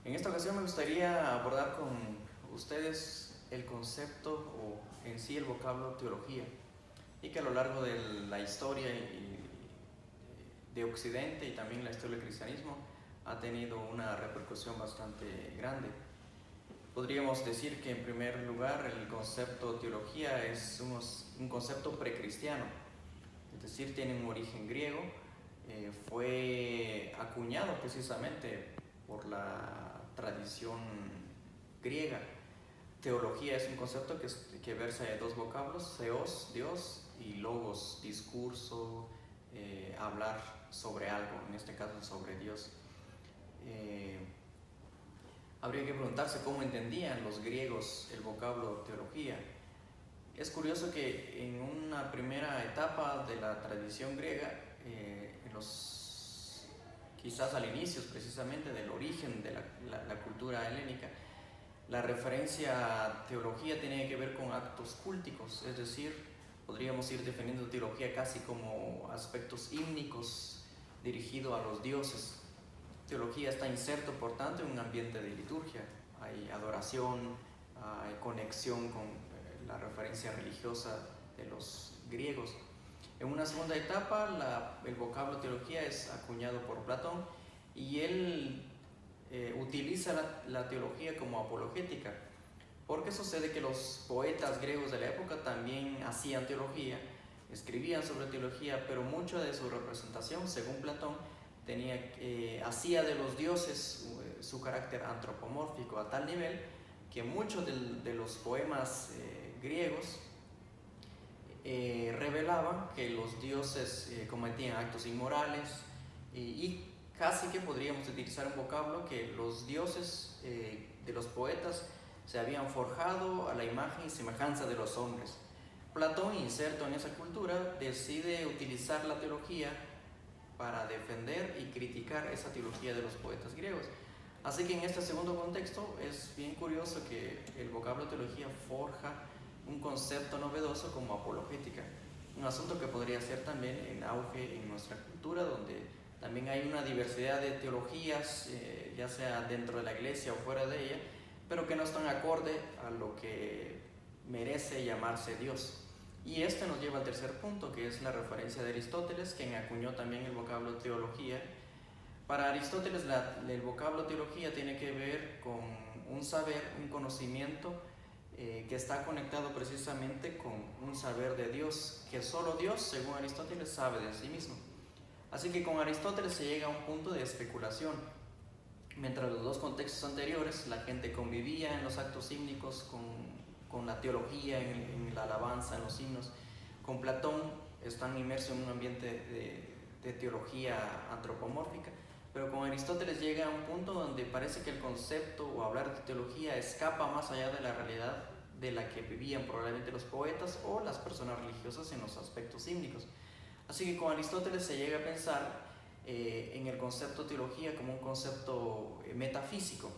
En esta ocasión me gustaría abordar con ustedes el concepto o en sí el vocablo teología, y que a lo largo de la historia de Occidente y también la historia del cristianismo ha tenido una repercusión bastante grande. Podríamos decir que en primer lugar el concepto teología es un concepto precristiano, es decir, tiene un origen griego, fue acuñado precisamente por la tradición griega. Teología es un concepto que versa de dos vocablos: theos, Dios, y logos, discurso, hablar sobre algo, en este caso sobre Dios. Habría que preguntarse cómo entendían los griegos el vocablo teología. Es curioso que en una primera etapa de la tradición griega, quizás al inicio precisamente del origen de la cultura helénica, la referencia a teología tiene que ver con actos cúlticos, es decir, podríamos ir definiendo teología casi como aspectos hímnicos dirigidos a los dioses. Teología está inserto, por tanto, en un ambiente de liturgia. Hay adoración, hay conexión con la referencia religiosa de los griegos. En una segunda etapa, el vocablo teología es acuñado por Platón, y él utiliza la teología como apologética. Porque sucede que los poetas griegos de la época también hacían teología, escribían sobre teología, pero mucho de su representación, según Platón, hacía de los dioses su carácter antropomórfico, a tal nivel que muchos de los poemas griegos revelaban que los dioses cometían actos inmorales, y casi que podríamos utilizar un vocablo que los dioses de los poetas se habían forjado a la imagen y semejanza de los hombres. Platón, inserto en esa cultura, decide utilizar la teología para defender y criticar esa teología de los poetas griegos. Así que en este segundo contexto es bien curioso que el vocablo teología forja un concepto novedoso como apologética, un asunto que podría ser también en auge en nuestra cultura, donde también hay una diversidad de teologías, ya sea dentro de la iglesia o fuera de ella, pero que no están acorde a lo que merece llamarse Dios. Y este nos lleva al tercer punto, que es la referencia de Aristóteles, quien acuñó también el vocablo teología. Para Aristóteles, el vocablo teología tiene que ver con un saber, un conocimiento que está conectado precisamente con un saber de Dios, que solo Dios, según Aristóteles, sabe de sí mismo. Así que con Aristóteles se llega a un punto de especulación. Mientras los dos contextos anteriores, la gente convivía en los actos hímnicos con la teología, en la alabanza, en los himnos, con Platón están inmersos en un ambiente de teología antropomórfica, pero con Aristóteles llega a un punto donde parece que el concepto o hablar de teología escapa más allá de la realidad de la que vivían probablemente los poetas o las personas religiosas en los aspectos hímnicos. Así que con Aristóteles se llega a pensar en el concepto teología como un concepto metafísico,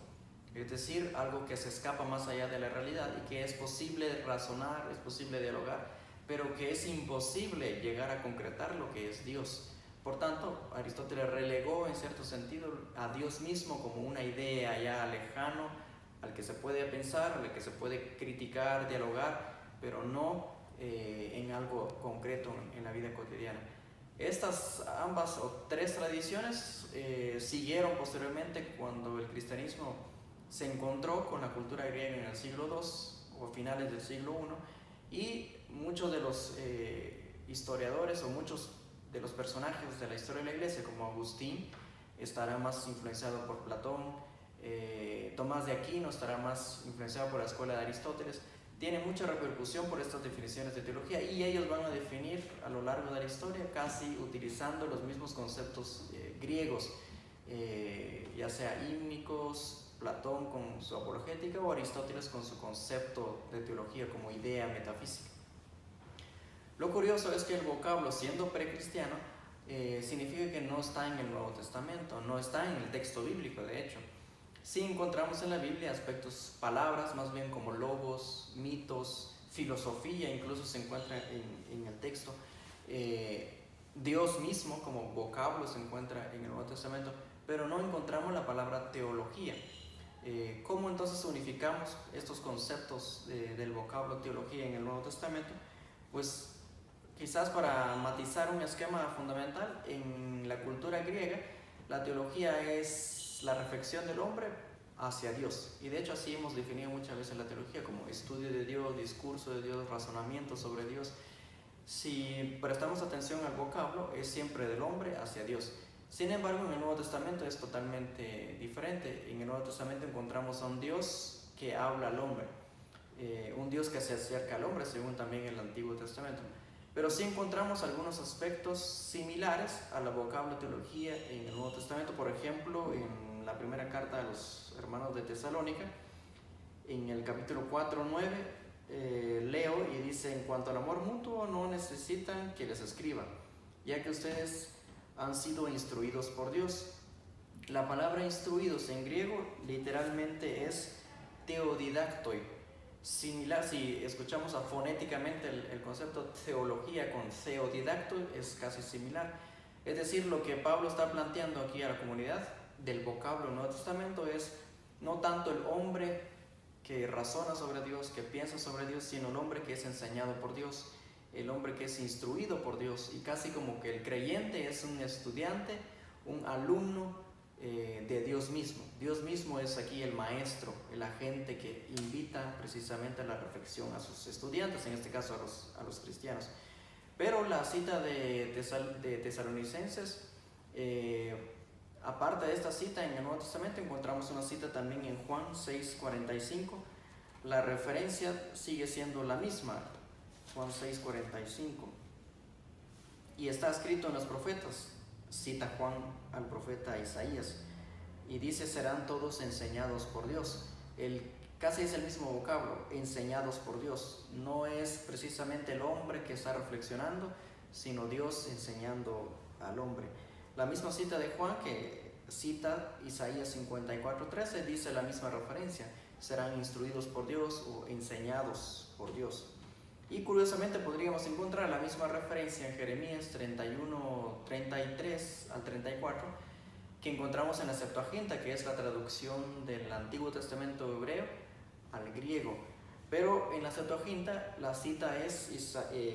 es decir, algo que se escapa más allá de la realidad y que es posible razonar, es posible dialogar, pero que es imposible llegar a concretar lo que es Dios. Por tanto, Aristóteles relegó en cierto sentido a Dios mismo como una idea ya lejano, al que se puede pensar, al que se puede criticar, dialogar, pero no en algo concreto en la vida cotidiana. Estas ambas o tres tradiciones siguieron posteriormente cuando el cristianismo se encontró con la cultura griega en el siglo II o finales del siglo I, y muchos de los historiadores o muchos de los personajes de la historia de la iglesia, como Agustín, estará más influenciado por Platón, Tomás de Aquino estará más influenciado por la escuela de Aristóteles. Tiene mucha repercusión por estas definiciones de teología, y ellos van a definir a lo largo de la historia casi utilizando los mismos conceptos griegos, ya sea hímnicos, Platón con su apologética o Aristóteles con su concepto de teología como idea metafísica. Lo curioso es que el vocablo, siendo precristiano, significa que no está en el Nuevo Testamento, no está en el texto bíblico, de hecho. Sí encontramos en la Biblia aspectos, palabras más bien como logos, mitos, filosofía, incluso se encuentra en el texto. Dios mismo como vocablo se encuentra en el Nuevo Testamento, pero no encontramos la palabra teología. ¿Cómo entonces unificamos estos conceptos del vocablo teología en el Nuevo Testamento? Pues quizás para matizar un esquema fundamental, en la cultura griega la teología es la reflexión del hombre hacia Dios, y de hecho así hemos definido muchas veces la teología como estudio de Dios, discurso de Dios, razonamiento sobre Dios. Si prestamos atención al vocablo, es siempre del hombre hacia Dios. Sin embargo, en el Nuevo Testamento es totalmente diferente. En el Nuevo Testamento encontramos a un Dios que habla al hombre, un Dios que se acerca al hombre, según también el Antiguo Testamento. Pero sí encontramos algunos aspectos similares a la vocablo teología en el Nuevo Testamento. Por ejemplo, en la primera carta a los hermanos de Tesalónica, en el capítulo 4:9, leo y dice: en cuanto al amor mutuo, no necesitan que les escriba, ya que ustedes han sido instruidos por Dios. La palabra instruidos en griego literalmente es teodidaktoi. Similar, si escuchamos fonéticamente el concepto teología con teodidacto, es casi similar. Es decir, lo que Pablo está planteando aquí a la comunidad del vocablo del Nuevo Testamento es no tanto el hombre que razona sobre Dios, que piensa sobre Dios, sino el hombre que es enseñado por Dios, el hombre que es instruido por Dios, y casi como que el creyente es un estudiante, un alumno de Dios mismo. Dios mismo es aquí el maestro, el agente que invita precisamente a la reflexión a sus estudiantes, en este caso a los cristianos. Pero la cita de Tesalonicenses, aparte de esta cita en el Nuevo Testamento, encontramos una cita también en Juan 6:45. La referencia sigue siendo la misma, Juan 6:45. Y está escrito en los profetas, cita Juan al profeta Isaías, y dice: serán todos enseñados por Dios. Casi es el mismo vocablo, enseñados por Dios. No es precisamente el hombre que está reflexionando, sino Dios enseñando al hombre. La misma cita de Juan que cita Isaías 54:13 dice la misma referencia: serán instruidos por Dios o enseñados por Dios. Y curiosamente podríamos encontrar la misma referencia en Jeremías 31:33 al 34, que encontramos en la Septuaginta, que es la traducción del Antiguo Testamento hebreo al griego. Pero en la Septuaginta la cita es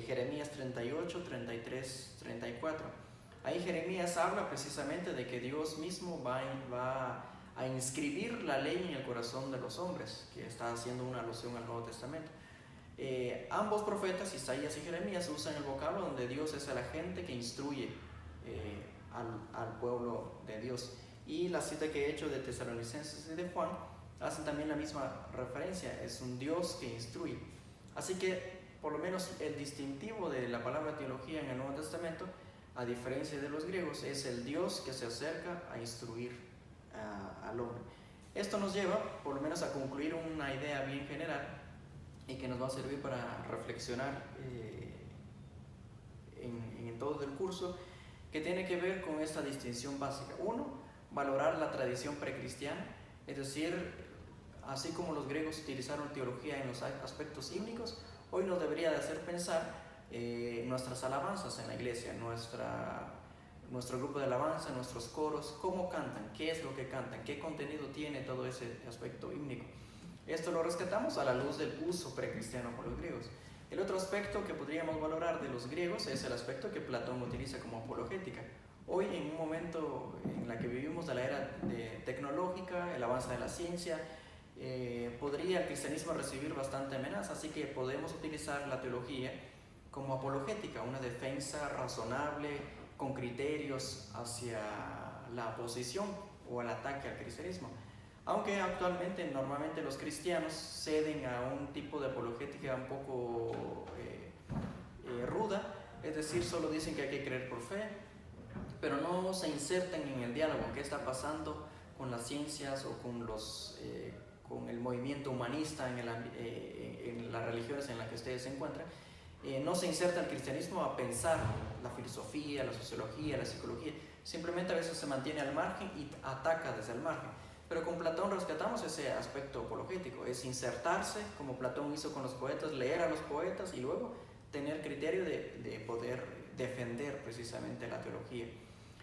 Jeremías 38:33, 34. Ahí Jeremías habla precisamente de que Dios mismo va a inscribir la ley en el corazón de los hombres, que está haciendo una alusión al Nuevo Testamento. Ambos profetas, Isaías y Jeremías, usan el vocablo donde Dios es el agente que instruye al pueblo de Dios. Y la cita que he hecho de Tesalonicenses y de Juan hacen también la misma referencia: es un Dios que instruye. Así que por lo menos el distintivo de la palabra teología en el Nuevo Testamento, a diferencia de los griegos, es el Dios que se acerca a instruir al hombre. Esto nos lleva por lo menos a concluir una idea bien general y que nos va a servir para reflexionar en todo el curso, que tiene que ver con esta distinción básica. Uno, valorar la tradición precristiana, es decir, así como los griegos utilizaron teología en los aspectos hímnicos, hoy nos debería de hacer pensar nuestras alabanzas en la iglesia, nuestro grupo de alabanza, nuestros coros, cómo cantan, qué es lo que cantan, qué contenido tiene todo ese aspecto hímnico. Esto lo rescatamos a la luz del uso precristiano por los griegos. El otro aspecto que podríamos valorar de los griegos es el aspecto que Platón utiliza como apologética. Hoy, en un momento en la que vivimos de la era tecnológica, el avance de la ciencia, podría el cristianismo recibir bastante amenaza, así que podemos utilizar la teología como apologética, una defensa razonable, con criterios hacia la oposición o el ataque al cristianismo. Aunque actualmente normalmente los cristianos ceden a un tipo de apologética un poco ruda, es decir, solo dicen que hay que creer por fe, pero no se insertan en el diálogo. ¿Qué está pasando con las ciencias o con el movimiento humanista en las religiones en las que ustedes se encuentran? No se inserta el cristianismo a pensar la filosofía, la sociología, la psicología. Simplemente a veces se mantiene al margen y ataca desde el margen. Pero con Platón rescatamos ese aspecto apologético, es insertarse, como Platón hizo con los poetas, leer a los poetas y luego tener criterio de poder defender precisamente la teología.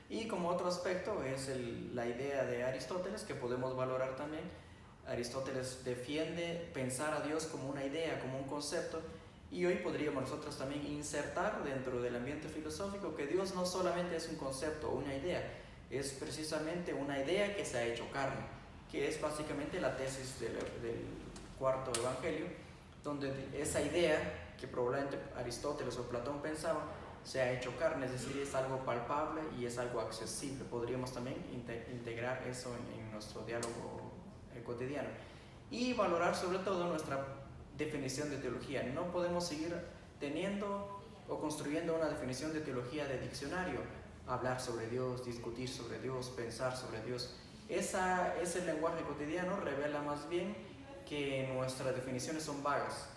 Y como otro aspecto es la idea de Aristóteles, que podemos valorar también, Aristóteles defiende pensar a Dios como una idea, como un concepto, y hoy podríamos nosotros también insertar dentro del ambiente filosófico que Dios no solamente es un concepto o una idea, es precisamente una idea que se ha hecho carne, que es básicamente la tesis del cuarto evangelio, donde esa idea que probablemente Aristóteles o Platón pensaban se ha hecho carne, es decir, es algo palpable y es algo accesible. Podríamos también integrar eso en nuestro diálogo cotidiano y valorar sobre todo nuestra definición de teología. No podemos seguir teniendo o construyendo una definición de teología de diccionario, hablar sobre Dios, discutir sobre Dios, pensar sobre Dios. Ese lenguaje cotidiano revela más bien que nuestras definiciones son vagas.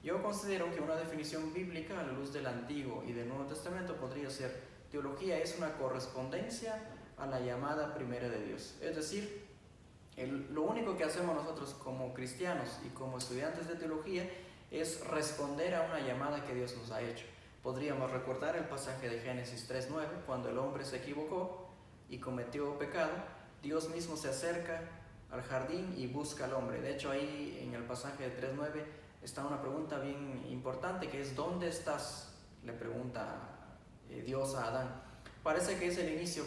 Yo considero que una definición bíblica a la luz del Antiguo y del Nuevo Testamento podría ser: teología es una correspondencia a la llamada primera de Dios. Es decir, lo único que hacemos nosotros como cristianos y como estudiantes de teología es responder a una llamada que Dios nos ha hecho. Podríamos recordar el pasaje de Génesis 3:9, cuando el hombre se equivocó y cometió pecado, Dios mismo se acerca al jardín y busca al hombre. De hecho, ahí en el pasaje de 3:9 está una pregunta bien importante, que es: ¿dónde estás?, le pregunta Dios a Adán. Parece que es el inicio,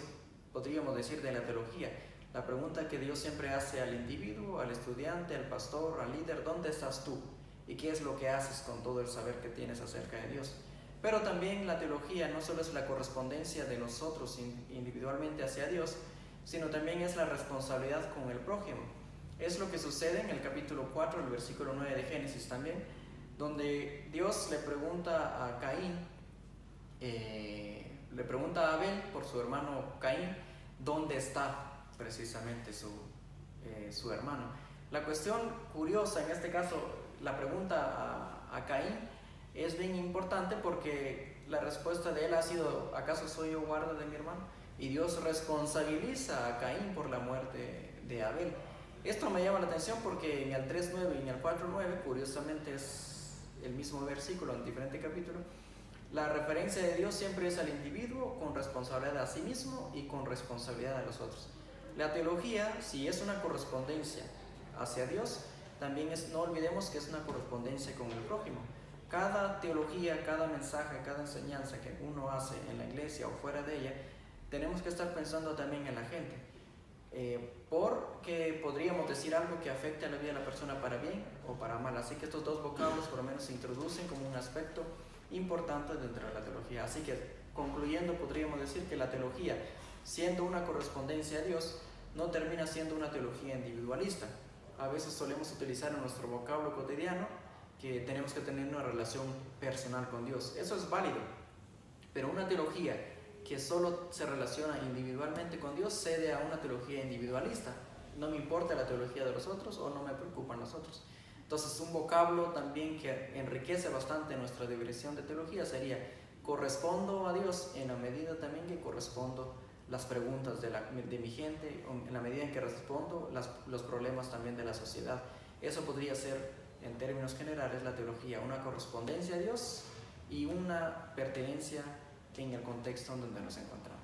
podríamos decir, de la teología. La pregunta que Dios siempre hace al individuo, al estudiante, al pastor, al líder: ¿dónde estás tú? ¿Y qué es lo que haces con todo el saber que tienes acerca de Dios? Pero también la teología no solo es la correspondencia de nosotros individualmente hacia Dios, sino también es la responsabilidad con el prójimo. Es lo que sucede en el capítulo 4, el versículo 9 de Génesis también, donde Dios le pregunta a Caín, le pregunta a Abel por su hermano Caín, ¿dónde está precisamente su hermano? La cuestión curiosa en este caso, la pregunta a Caín, es bien importante porque la respuesta de él ha sido: ¿acaso soy yo guarda de mi hermano? Y Dios responsabiliza a Caín por la muerte de Abel. Esto me llama la atención porque en el 3:9 y en el 4:9, curiosamente es el mismo versículo en diferente capítulo, la referencia de Dios siempre es al individuo con responsabilidad a sí mismo y con responsabilidad a los otros. La teología, si es una correspondencia hacia Dios, también no olvidemos que es una correspondencia con el prójimo. Cada teología, cada mensaje, cada enseñanza que uno hace en la iglesia o fuera de ella, tenemos que estar pensando también en la gente, porque podríamos decir algo que afecte a la vida de la persona para bien o para mal. Así que estos dos vocablos por lo menos se introducen como un aspecto importante dentro de la teología. Así que, concluyendo, podríamos decir que la teología, siendo una correspondencia a Dios, no termina siendo una teología individualista. A veces solemos utilizar en nuestro vocablo cotidiano que tenemos que tener una relación personal con Dios. Eso es válido, pero una teología que solo se relaciona individualmente con Dios cede a una teología individualista. No me importa la teología de los otros o no me preocupan los otros. Entonces, un vocablo también que enriquece bastante nuestra definición de teología sería: correspondo a Dios en la medida también que correspondo las preguntas de mi gente, en la medida en que respondo los problemas también de la sociedad. Eso podría ser, en términos generales, la teología: una correspondencia a Dios y una pertenencia en el contexto en donde nos encontramos.